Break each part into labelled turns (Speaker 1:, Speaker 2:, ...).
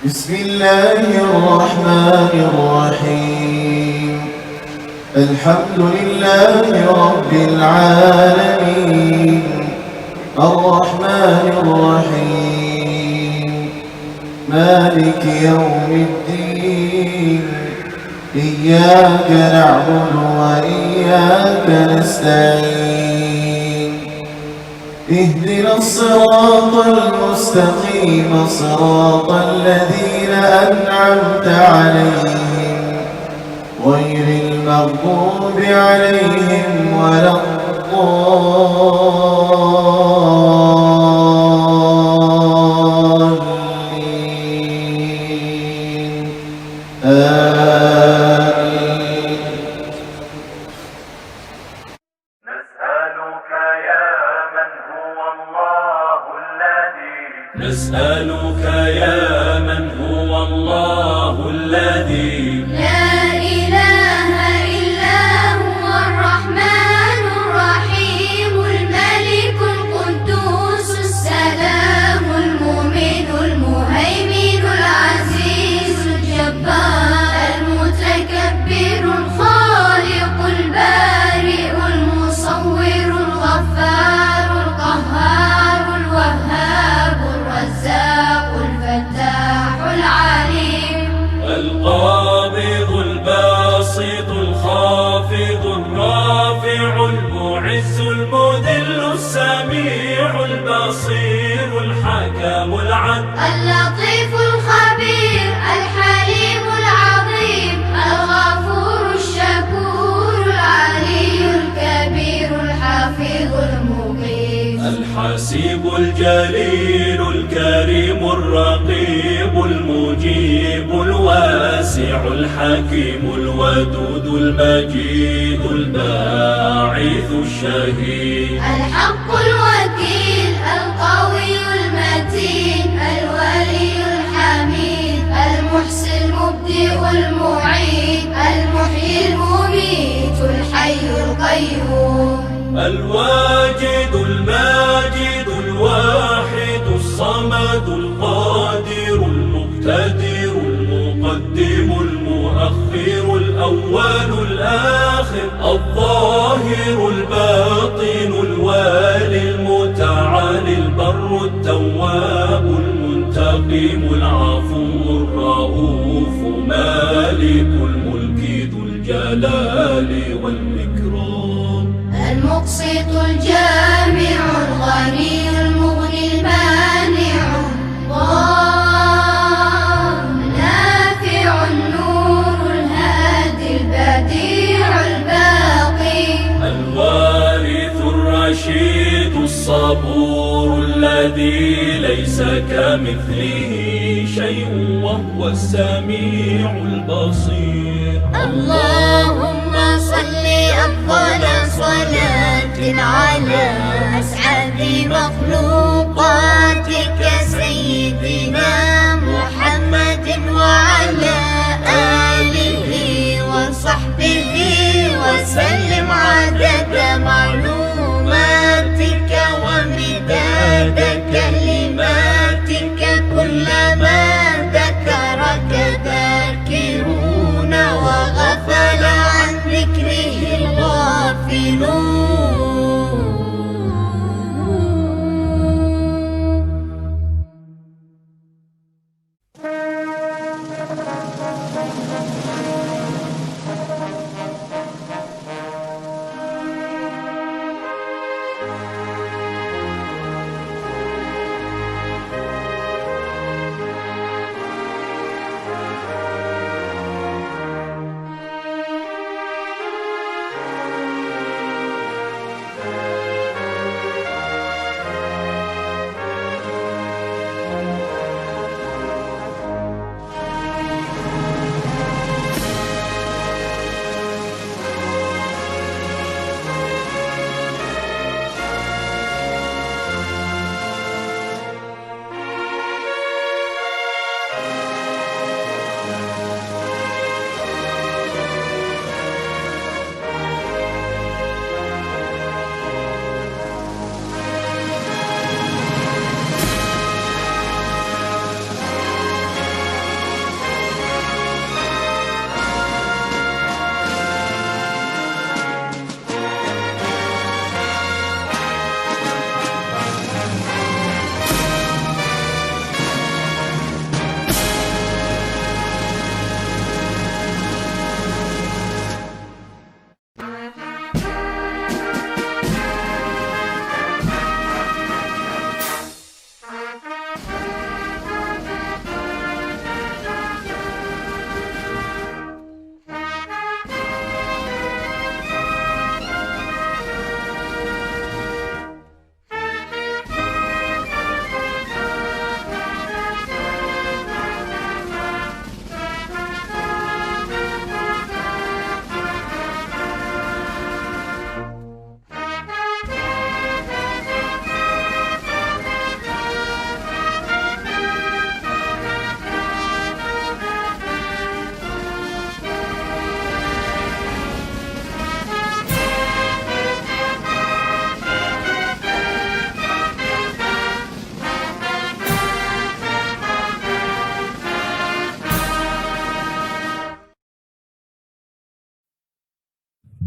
Speaker 1: بسم الله الرحمن الرحيم. الحمد لله رب العالمين، الرحمن الرحيم، مالك يوم الدين. إياك نعبد وإياك نستعين. اهدنا الصراط المستقيم، صراط الذين أنعمت عليهم غير المغضوب عليهم ولا الضالين. آمين.
Speaker 2: نسألك يا من هو الله الذي
Speaker 3: نسألك يا من هو الله الذي
Speaker 4: لا إله إلا هو الرحمن الرحيم، الملك القدوس السلام المؤمن المهيمن العزيز الجبار المتكبر الخالق البارئ المصور الغفار القهار الوهاب الرزاق الفتاح العليم
Speaker 3: القابض الباسط الخافض الرافع المعز المذل السميع البصير الحكم العدل
Speaker 4: اللطيف الخبير الحليم العظيم الغفور الشكور العلي الكبير الحفيظ المقيم
Speaker 3: الحسيب الجليل الكريم الرقيب المجيب الواسع الحكيم الودود المجيد الباعث الشهيد
Speaker 4: الحق الوكيل القوي المتين الولي الحميد المحسن المبدئ المعيد المحيي المميت الحي القيوم
Speaker 3: الواجد الماجد الواحد الصمد القادر المقتدر المقدم المؤخر الأول الآخر الظاهر الباطن الوالي المتعالي البر التواب المنتقم العفو الرؤوف مالك الملك ذو الجلال والإكرام
Speaker 4: المقسط الجامع الغني المغني المانع الضار النافع النور الهادي البديع الباقي
Speaker 3: الوارث الرشيد الصبور الذي ليس كمثله شيء وهو السميع البصير
Speaker 4: اللهم صل أفضل صلاة على أسعد مخلوقاتك سيدنا محمد وعلى آله وصحبه وسلم عدد معلوماتك ومداد كلماتك كلما ذكرك ذاكرون وغفل عن ذكره الغافلون.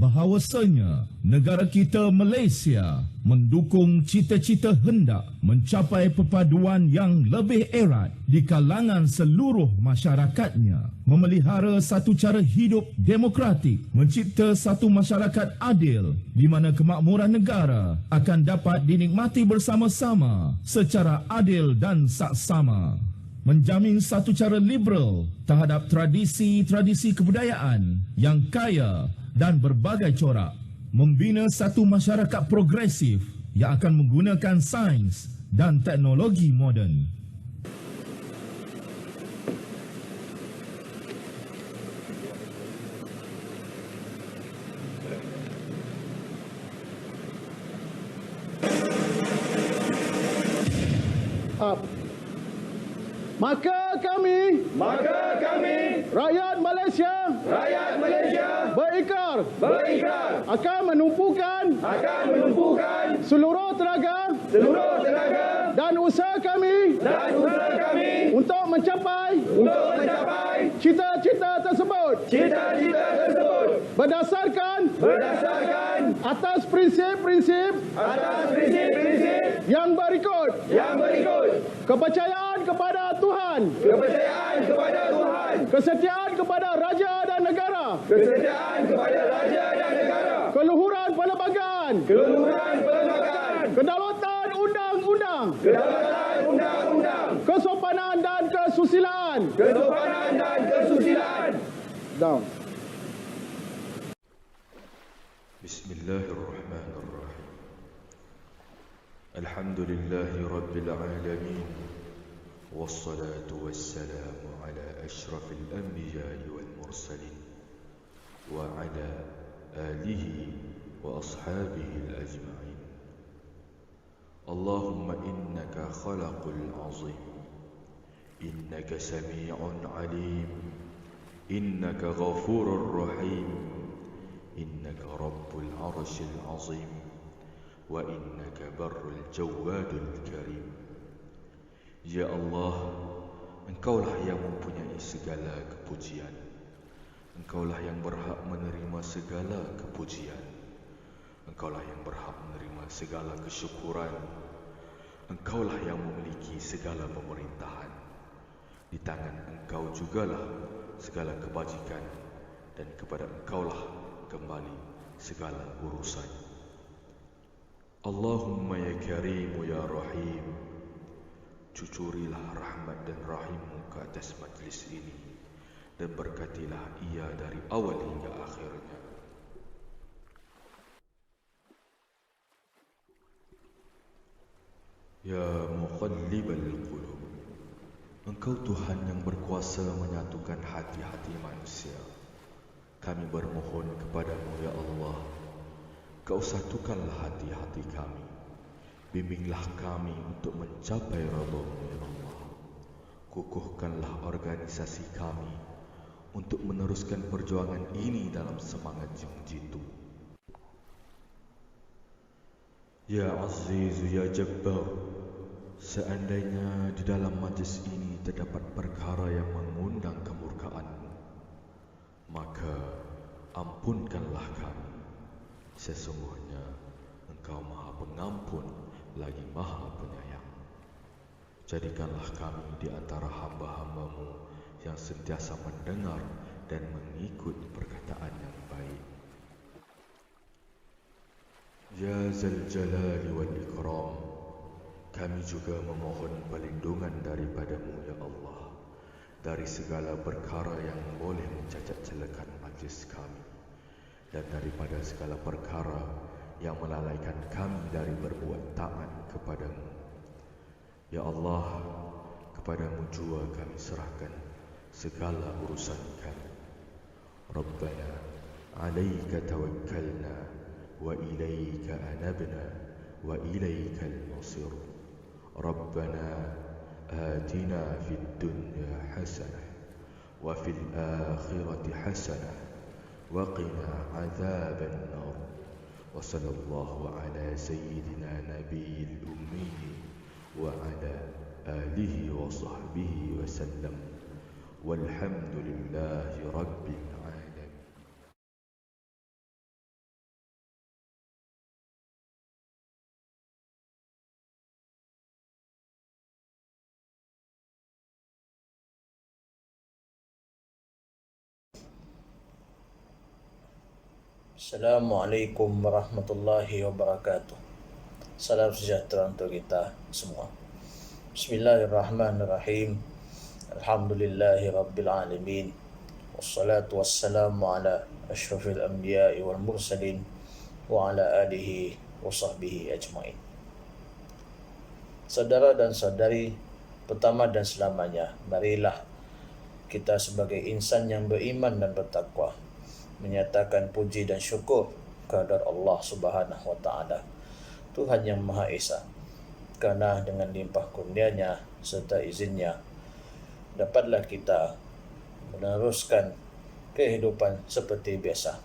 Speaker 5: Bahawasanya negara kita Malaysia mendukung cita-cita hendak mencapai perpaduan yang lebih erat di kalangan seluruh masyarakatnya, memelihara satu cara hidup demokratik, mencipta satu masyarakat adil di mana kemakmuran negara akan dapat dinikmati bersama-sama secara adil dan saksama, menjamin satu cara liberal terhadap tradisi-tradisi kebudayaan yang kaya dan berbagai corak, membina satu masyarakat progresif yang akan menggunakan sains dan teknologi moden.
Speaker 6: Maka kami rakyat Malaysia berikrar akan menumpukan seluruh tenaga dan usaha kami untuk mencapai cita-cita tersebut berdasarkan atas prinsip-prinsip yang berikut. Kepercayaan kepada Tuhan, kesetiaan kepada raja dan negara, keluhuran perlembagaan, kedaulatan undang-undang, kesopanan dan kesusilaan. Down.
Speaker 7: Bismillahirrahmanirrahim. Alhamdulillahi Rabbil Alamin. Wassalatu wassalamu ala ashrafil anbiya'i wal mursalin wa ala alihi wa ashabihi al-ajma'in. Allahumma innaka khalaqul azim, innaka sami'un alim, innaka ghafurur rahim, innaka rabbul arshil azim, wa innaka barrul jawadul karim. Ya Allah, Engkaulah yang mempunyai segala kepujian. Engkaulah yang berhak menerima segala kepujian. Engkaulah yang berhak menerima segala kesyukuran. Engkaulah yang memiliki segala pemerintahan. Di tangan Engkau jugalah segala kebajikan, dan kepada Engkaulah kembali segala urusan. Allahumma ya Karim ya Rahim, cucurilah rahmat dan rahimmu ke atas majlis ini, dan berkatilah ia dari awal hingga akhirnya. Ya muqallibal qulub, Engkau Tuhan yang berkuasa menyatukan hati-hati manusia. Kami bermohon kepadamu ya Allah, Kau satukanlah hati-hati kami. Bimbinglah kami untuk mencapai ridha-Mu ya Allah. Kukuhkanlah organisasi kami untuk meneruskan perjuangan ini dalam semangat yang jitu. Ya Aziz ya Jabbar, seandainya di dalam majlis ini terdapat perkara yang mengundang kemurkaan-Mu, maka ampunkanlah kami. Sesungguhnya Engkau Maha Pengampun lagi Maha Penyayang. Jadikanlah kami di antara hamba-hamba-Mu yang sentiasa mendengar dan mengikut perkataan yang baik. Ya Zal Jalali wal Ikram, Kami juga memohon perlindungan daripada-Mu, ya Allah, dari segala perkara yang boleh mencacat celakan majlis kami, dan daripada segala perkara yang melalaikan kami dari berbuat taat kepada-Mu. Ya Allah, kepada-Mu jua kami serahkan segala urusan kami. Rabbana, alaika tawakkalna, wa ilaika anabna, wa ilaika al-masir. Rabbana, atina fid dunya hasanah, wa fil akhirati hasanah, wa qina adzaban nar. Wa sallallahu ala sayyidina nabiyil ummi wa ala alihi wa sahbihi wa sallam. Walhamdulillahi rabbil alamin.
Speaker 8: Assalamualaikum warahmatullahi wabarakatuh. Salam sejahtera untuk kita semua. Bismillahirrahmanirrahim. Alhamdulillahi rabbil alamin. Wassalatu wassalamu ala asyrafil anbiya'i wal mursalin wa ala alihi wa sahbihi ajma'in. Saudara dan saudari, pertama dan selamanya, marilah kita sebagai insan yang beriman dan bertakwa menyatakan puji dan syukur kehadrat Allah Subhanahu wa taala, Tuhan yang Maha Esa, karena dengan limpah kurnia-Nya serta izinnya dapatlah kita meneruskan kehidupan seperti biasa.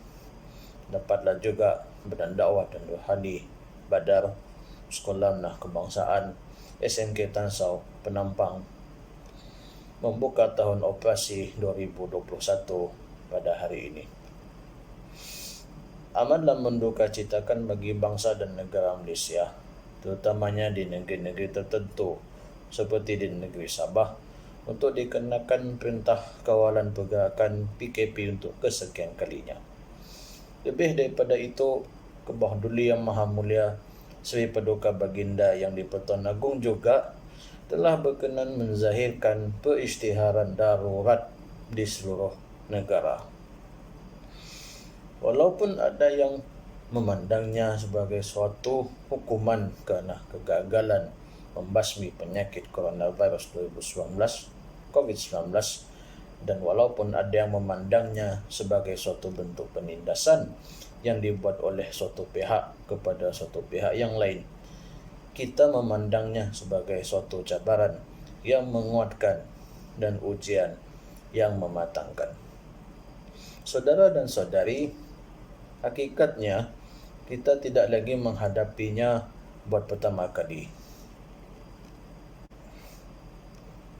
Speaker 8: Dapatlah juga berdakwah dan rohani Badar Sekolah Menengah Kebangsaan SMK Tansau Penampang membuka tahun operasi 2021 pada hari ini. Amatlah menduka citakan bagi bangsa dan negara Malaysia, terutamanya di negeri-negeri tertentu seperti di negeri Sabah, untuk dikenakan perintah kawalan pergerakan PKP untuk kesekian kalinya. Lebih daripada itu, Kebawah Duli Yang Maha Mulia Seri Paduka Baginda Yang di-Pertuan Agong juga telah berkenan menzahirkan perisytiharan darurat di seluruh negara. Walaupun ada yang memandangnya sebagai suatu hukuman kerana kegagalan membasmi penyakit coronavirus 2019, COVID-19, dan walaupun ada yang memandangnya sebagai suatu bentuk penindasan yang dibuat oleh suatu pihak kepada suatu pihak yang lain, kita memandangnya sebagai suatu cabaran yang menguatkan dan ujian yang mematangkan. Saudara dan saudari, hakikatnya kita tidak lagi menghadapinya buat pertama kali.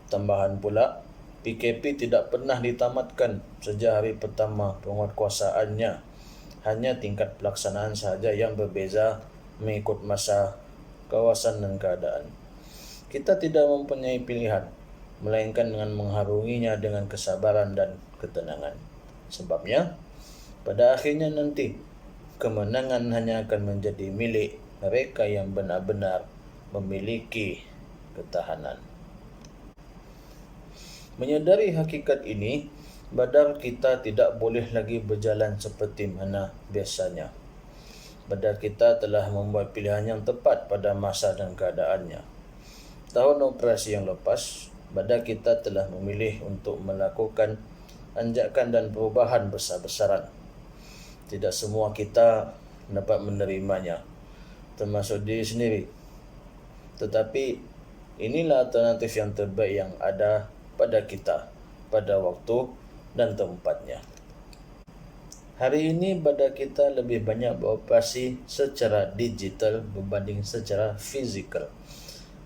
Speaker 8: Tambahan pula, PKP tidak pernah ditamatkan sejak hari pertama penguatkuasaannya. Hanya tingkat pelaksanaan sahaja yang berbeza mengikut masa, kawasan dan keadaan. Kita tidak mempunyai pilihan, melainkan dengan mengharunginya dengan kesabaran dan ketenangan. Sebabnya, pada akhirnya nanti, kemenangan hanya akan menjadi milik mereka yang benar-benar memiliki ketahanan. Menyadari hakikat ini, Badar kita tidak boleh lagi berjalan seperti mana biasanya. Badar kita telah membuat pilihan yang tepat pada masa dan keadaannya. Tahun operasi yang lepas, Badar kita telah memilih untuk melakukan anjakan dan perubahan besar-besaran. Tidak semua kita dapat menerimanya, termasuk diri sendiri. Tetapi inilah alternatif yang terbaik yang ada pada kita, pada waktu dan tempatnya. Hari ini Badar kita lebih banyak beroperasi secara digital berbanding secara fizikal.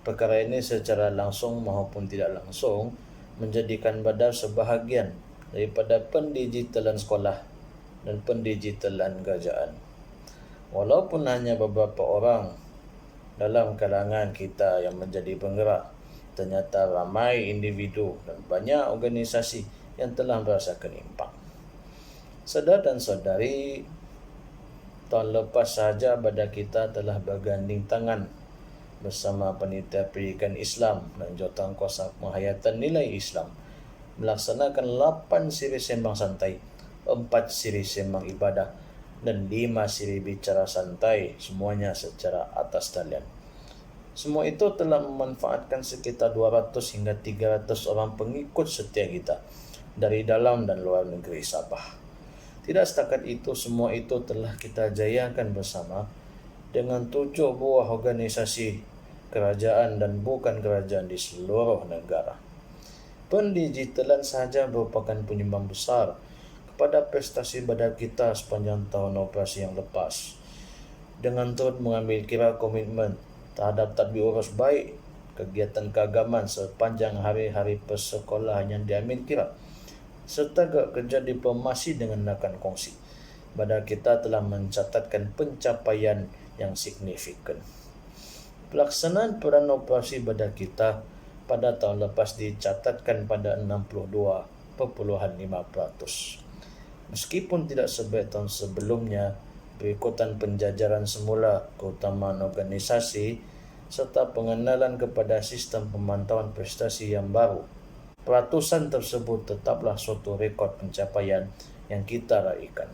Speaker 8: Perkara ini secara langsung maupun tidak langsung menjadikan Badar sebahagian daripada pendigitalan sekolah dan pendigitalan kerajaan. Walaupun hanya beberapa orang dalam kalangan kita yang menjadi penggerak, ternyata ramai individu dan banyak organisasi yang telah merasakan impak. Saudara dan saudari, tahun lepas sahaja Badar kita telah berganding tangan bersama Panitia Pendidikan Islam dan Jawatankuasa Penghayatan Nilai Islam melaksanakan 8 siri sembang santai, 4 siri sembang ibadah, dan 5 siri bicara santai, semuanya secara atas talian. Semua itu telah memanfaatkan sekitar 200 hingga 300 orang pengikut setia kita dari dalam dan luar negeri Sabah. Tidak setakat itu, semua itu telah kita jayakan bersama dengan 7 buah organisasi kerajaan dan bukan kerajaan di seluruh negara. Pendigitalan sahaja merupakan penyumbang besar kepada prestasi badan kita sepanjang tahun operasi yang lepas. Dengan turut mengambil kira komitmen terhadap tadbir urus baik kegiatan keagamaan sepanjang hari-hari persekolahan yang diambil kira, serta kerja diplomasi dengan rakan kongsi, badan kita telah mencatatkan pencapaian yang signifikan. Pelaksanaan peran operasi badan kita pada tahun lepas dicatatkan pada 62,5%. Meskipun tidak sebaik tahun sebelumnya, berikutan penjajaran semula keutamaan organisasi serta pengenalan kepada sistem pemantauan prestasi yang baru, peratusan tersebut tetaplah suatu rekod pencapaian yang kita raihkan.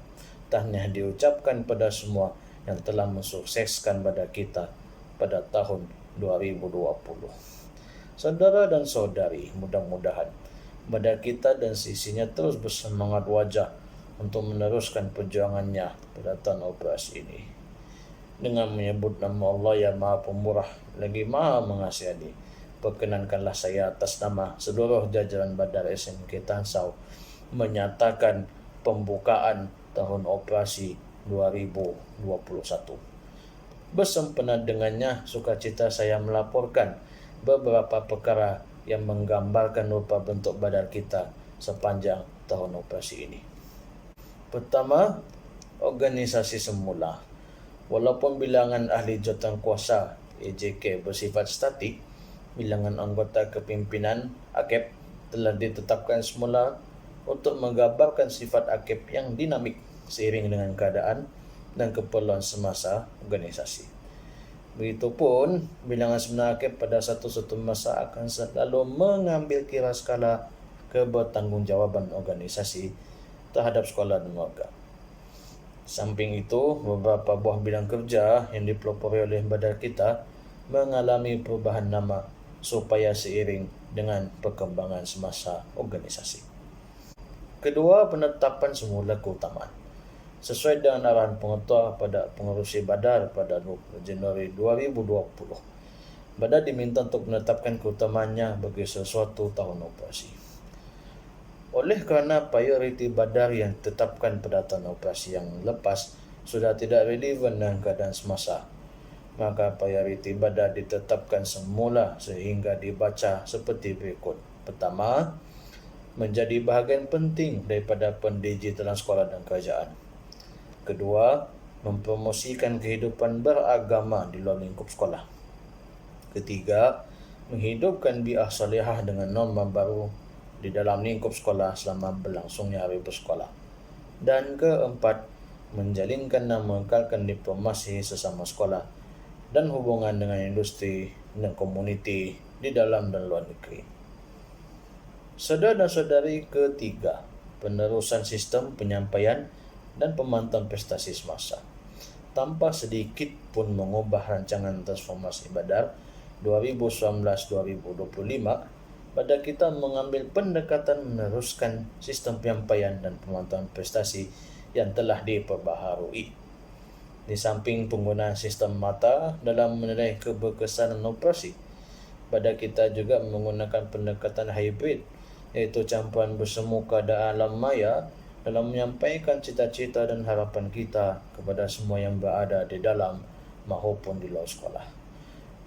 Speaker 8: Tahniah diucapkan pada semua yang telah mensukseskan badan kita pada tahun 2020. Saudara dan saudari, mudah-mudahan badan kita dan sisinya terus bersemangat wajah untuk meneruskan perjuangannya pada tahun operasi ini. Dengan menyebut nama Allah yang Maha Pemurah lagi Maha Mengasihani, perkenankanlah saya atas nama seluruh jajaran Badar SMK Tansau menyatakan pembukaan tahun operasi 2021. Bersempena dengannya, sukacita saya melaporkan beberapa perkara yang menggambarkan rupa bentuk badan kita sepanjang tahun operasi ini. Pertama, organisasi semula. Walaupun bilangan ahli jawatankuasa AJK bersifat statik, bilangan anggota kepimpinan AKEP telah ditetapkan semula untuk menggambarkan sifat AKEP yang dinamik seiring dengan keadaan dan keperluan semasa organisasi. Begitupun, bilangan sebenar AKEP pada satu masa akan selalu mengambil kira skala kebertanggungjawaban organisasi terhadap sekolah dan warga. Samping itu, beberapa buah bidang kerja yang dipelopori oleh badan kita mengalami perubahan nama supaya seiring dengan perkembangan semasa organisasi. Kedua, penetapan semula keutamaan. Sesuai dengan arahan pengetua pada pengurusi Badar pada 20 Januari 2020, Badar diminta untuk menetapkan keutamaannya bagi sesuatu tahun operasi. Oleh kerana prioriti Badar yang ditetapkan pada tahun operasi yang lepas sudah tidak relevan dengan keadaan semasa, maka prioriti Badar ditetapkan semula sehingga dibaca seperti berikut. Pertama, menjadi bahagian penting daripada pendigitalan sekolah dan kerajaan. Kedua, mempromosikan kehidupan beragama di luar lingkup sekolah. Ketiga, menghidupkan bi'ah salihah dengan norma baru di dalam lingkup sekolah selama berlangsungnya hari bersekolah. Dan keempat, menjalinkan dan mengekalkan diplomasi sesama sekolah dan hubungan dengan industri dan komuniti di dalam dan luar negeri. Saudara dan saudari, ketiga, penerusan sistem penyampaian dan pemantauan prestasi semasa. Tanpa sedikit pun mengubah rancangan transformasi Badar 2019-2025, Badar kita mengambil pendekatan meneruskan sistem penyampaian dan pemantauan prestasi yang telah diperbaharui. Di samping penggunaan sistem mata dalam menilai keberkesanan operasi, Badar kita juga menggunakan pendekatan hybrid, iaitu campuran bersemu keadaan alam maya dalam menyampaikan cita-cita dan harapan kita kepada semua yang berada di dalam maupun di luar sekolah.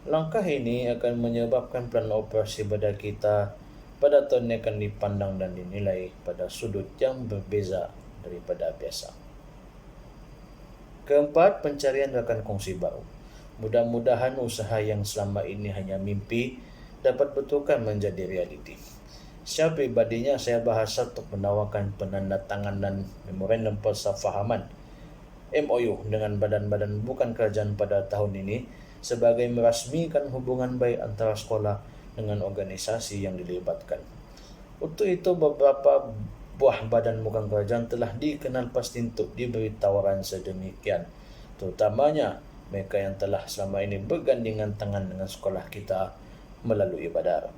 Speaker 8: Langkah ini akan menyebabkan plan operasi Badar kita pada tahun ini akan dipandang dan dinilai pada sudut yang berbeza daripada biasa. Keempat, pencarian rakan kongsi baru. Mudah-mudahan usaha yang selama ini hanya mimpi dapat betulkan menjadi realiti. Secara pribadinya, saya bahasa untuk menawarkan penandatanganan memorandum persefahaman MOU dengan badan-badan bukan kerajaan pada tahun ini sebagai merasmikan hubungan baik antara sekolah dengan organisasi yang dilibatkan. Untuk itu, beberapa buah badan bukan kerajaan telah dikenal pasti untuk diberi tawaran sedemikian, terutamanya mereka yang telah selama ini bergandengan tangan dengan sekolah kita melalui Badar.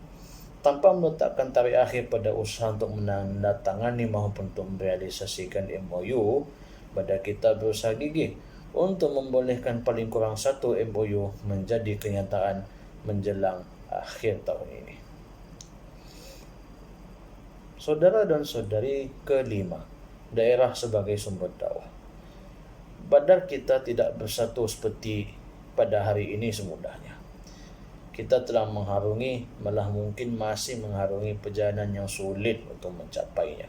Speaker 8: Tanpa meletakkan tarikh akhir pada usaha untuk menandatangani maupun untuk merealisasikan MOU, Badar kita berusaha gigih untuk membolehkan paling kurang satu MOU menjadi kenyataan menjelang akhir tahun ini. Saudara dan saudari, kelima, daerah sebagai sumber dakwah. Badar kita tidak bersatu seperti pada hari ini semudahnya. Kita telah mengharungi, malah mungkin masih mengharungi perjalanan yang sulit untuk mencapainya.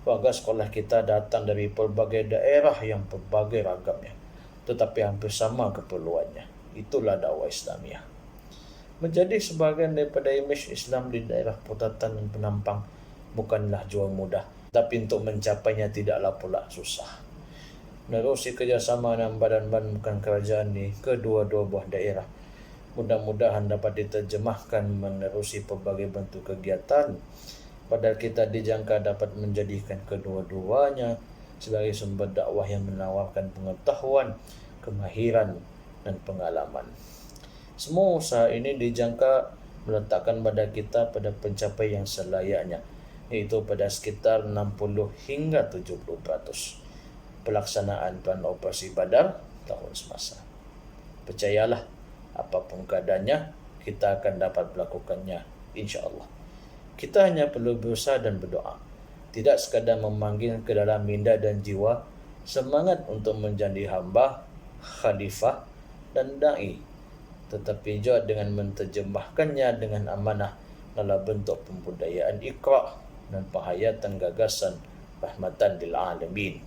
Speaker 8: Warga sekolah kita datang dari pelbagai daerah yang berbagai ragamnya, tetapi hampir sama keperluannya. Itulah dakwah Islamiah. Menjadi sebahagian daripada imej Islam di daerah Putatan dan Penampang bukanlah jual mudah, tapi untuk mencapainya tidaklah pula susah. Menerusi kerjasama dengan badan-badan bukan kerajaan di kedua-dua buah daerah, mudah-mudahan dapat diterjemahkan menerusi pelbagai bentuk kegiatan. Padahal kita dijangka dapat menjadikan kedua-duanya sebagai sumber dakwah yang menawarkan pengetahuan, kemahiran, dan pengalaman. Semua usaha ini dijangka meletakkan badan kita pada pencapaian yang selayaknya, iaitu pada sekitar 60 hingga 70% pelaksanaan plan operasi Badar tahun semasa. Percayalah, apapun keadaannya, kita akan dapat melakukannya, insya-Allah. Kita hanya perlu berusaha dan berdoa, tidak sekadar memanggil ke dalam minda dan jiwa semangat untuk menjadi hamba, khalifah, dan da'i, tetapi juga dengan menterjemahkannya dengan amanah dalam bentuk pembudayaan iqra' dan penghayatan gagasan rahmatan lil alamin.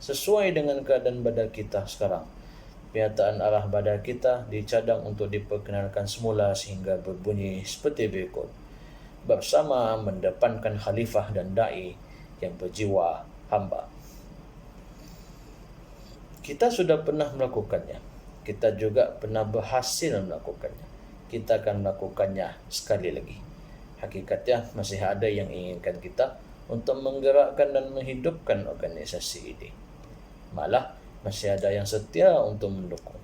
Speaker 8: Sesuai dengan keadaan Badar kita sekarang, pernyataan arah Badar kita dicadang untuk diperkenalkan semula sehingga berbunyi seperti berikut. Bersama mendepankan khalifah dan da'i yang berjiwa hamba. Kita sudah pernah melakukannya. Kita juga pernah berhasil melakukannya. Kita akan melakukannya sekali lagi. Hakikatnya masih ada yang inginkan kita untuk menggerakkan dan menghidupkan organisasi ini. Malah masih ada yang setia untuk mendukung,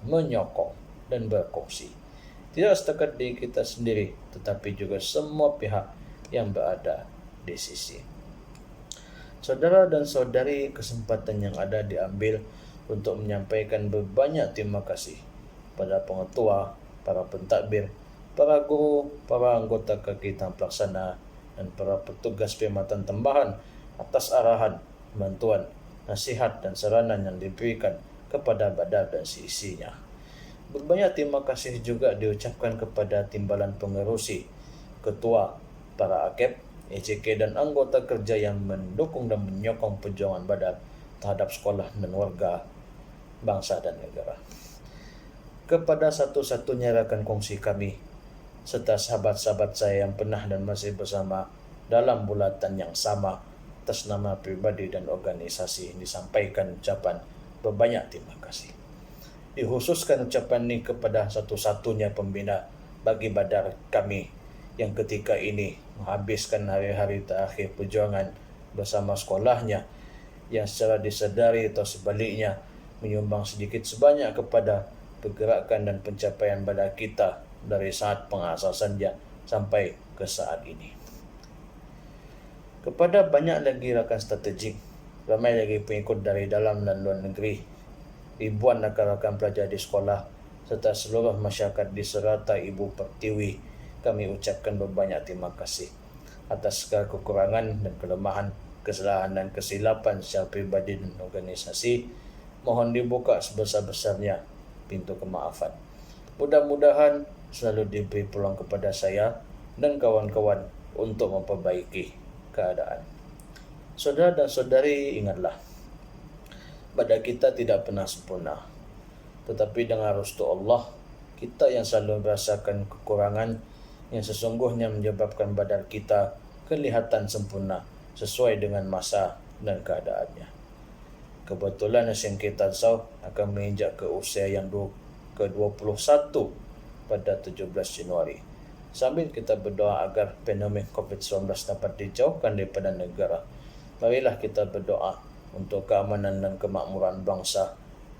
Speaker 8: menyokong, dan berkongsi. Tidak setakat diri kita sendiri, tetapi juga semua pihak yang berada di sisi. Saudara dan saudari, kesempatan yang ada diambil untuk menyampaikan berbanyak terima kasih pada pengetua, para pentadbir, para guru, para anggota kegiatan pelaksana, dan para petugas perkhidmatan tambahan atas arahan, bantuan, nasihat dan saranan yang diberikan kepada Badar dan seisinya. Berbanyak terima kasih juga diucapkan kepada timbalan pengerusi, ketua, para akep, ECK dan anggota kerja yang mendukung dan menyokong perjuangan Badar terhadap sekolah dan warga, bangsa dan negara. Kepada satu-satunya rakan kongsi kami, serta sahabat-sahabat saya yang pernah dan masih bersama dalam bulatan yang sama atas nama pribadi dan organisasi, disampaikan ucapan berbanyak terima kasih. Dikhususkan ucapan ini kepada satu-satunya pembina bagi Badar kami yang ketika ini menghabiskan hari-hari terakhir perjuangan bersama sekolahnya, yang secara disedari atau sebaliknya menyumbang sedikit sebanyak kepada pergerakan dan pencapaian Badar kita dari saat pengasasannya sampai ke saat ini. Kepada banyak lagi rakan strategik, ramai lagi pengikut dari dalam dan luar negeri, ribuan rakan-rakan pelajar di sekolah, serta seluruh masyarakat di serata Ibu Pertiwi, kami ucapkan berbanyak terima kasih atas segala kekurangan dan kelemahan, kesalahan dan kesilapan secara pribadi dan organisasi. Mohon dibuka sebesar-besarnya pintu kemaafan. Mudah-mudahan selalu diberi peluang kepada saya dan kawan-kawan untuk memperbaiki keadaan. Saudara dan saudari, ingatlah, Badar kita tidak pernah sempurna. Tetapi dengan restu Allah, kita yang selalu merasakan kekurangan yang sesungguhnya menyebabkan Badar kita kelihatan sempurna sesuai dengan masa dan keadaannya. Kebetulan Hashim kita akan menginjak ke usia yang ke-21 pada 17 Januari. Sambil kita berdoa agar fenomena COVID-19 dapat dijauhkan daripada negara, marilah kita berdoa untuk keamanan dan kemakmuran bangsa.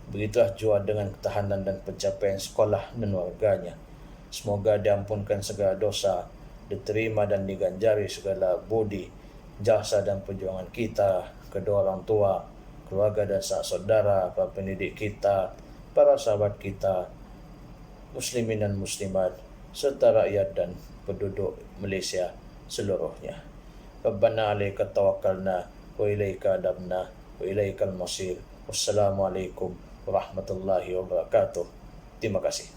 Speaker 8: Begitulah jua dengan ketahanan dan pencapaian sekolah dan warganya. Semoga diampunkan segala dosa, diterima dan diganjari segala budi, jasa dan perjuangan kita, kedua orang tua, keluarga dan saudara, para pendidik kita, para sahabat kita, muslimin dan muslimat, serta rakyat dan penduduk Malaysia seluruhnya. Rabbana alaika tawakkalna wa ilaika adabna wa ilaikal masir. Wassalamualaikum warahmatullahi wabarakatuh. Terima kasih.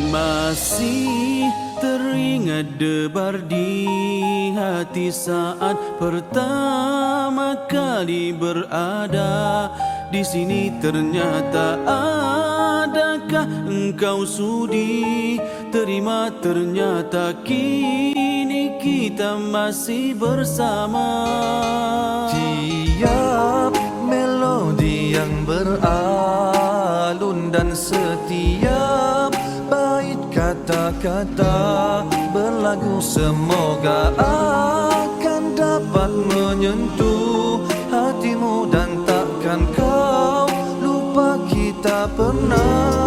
Speaker 3: Masih teringat debar di hati saat pertama kali berada di sini. Ternyata adakah engkau sudi terima? Ternyata kini kita masih bersama.
Speaker 9: Tiap melodi yang beralun dan setiap bait kata-kata berlagu semoga akan dapat menyentuh hatimu dan takkan kau lupa kita pernah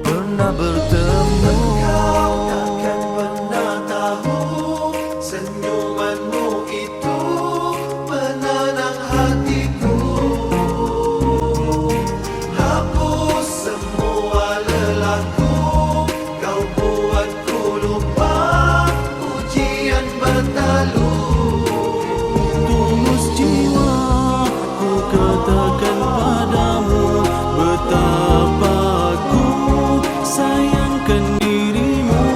Speaker 9: pernah bertemu. Kau takkan pernah tahu senyumanmu itu menenang hatiku.
Speaker 3: Katakan padamu betapa ku sayangkan dirimu.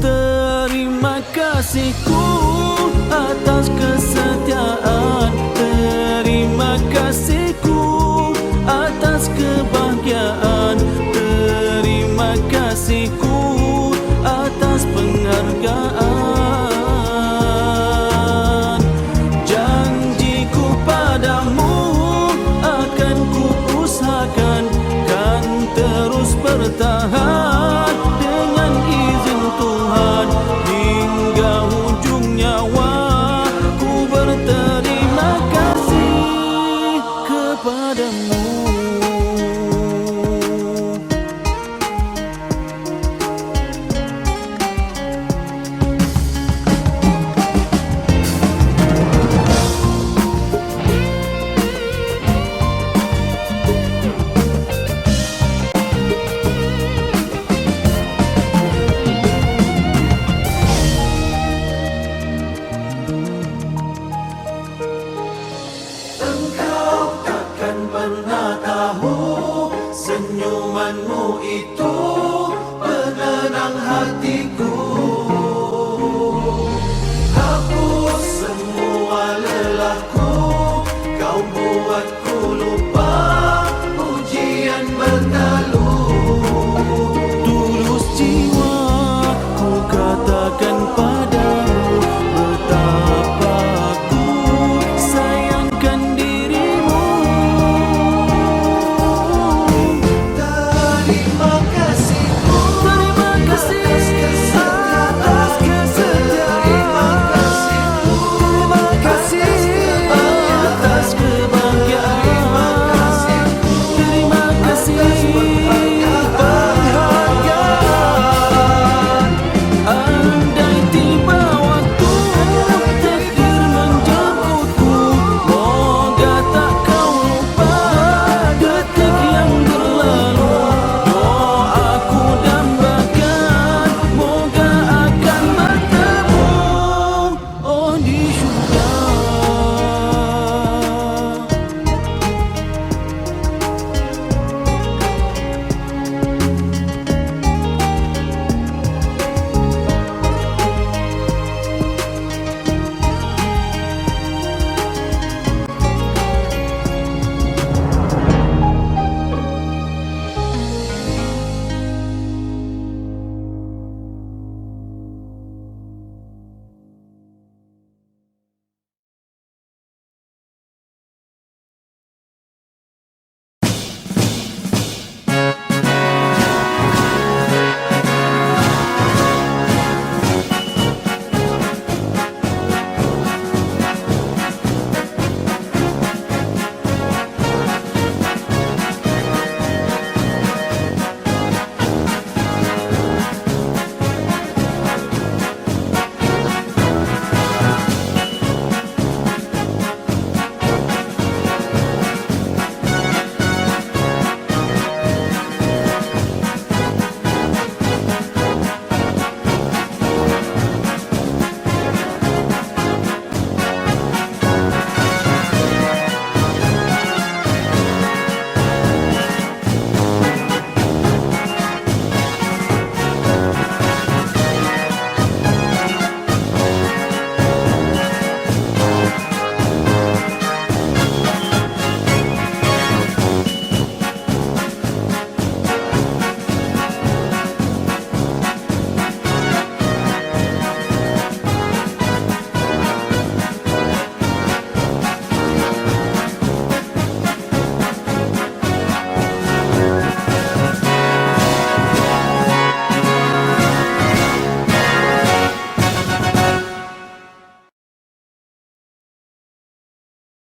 Speaker 3: Terima kasihku atas kesetiaan, terima kasihku atas kebahagiaan, terima kasihku atas penghargaan. Bertahan dengan izin Tuhan hingga ujung nyawa. Ku berterima kasih kepadamu.
Speaker 9: Pernah tahu senyumanmu itu penenang hatiku.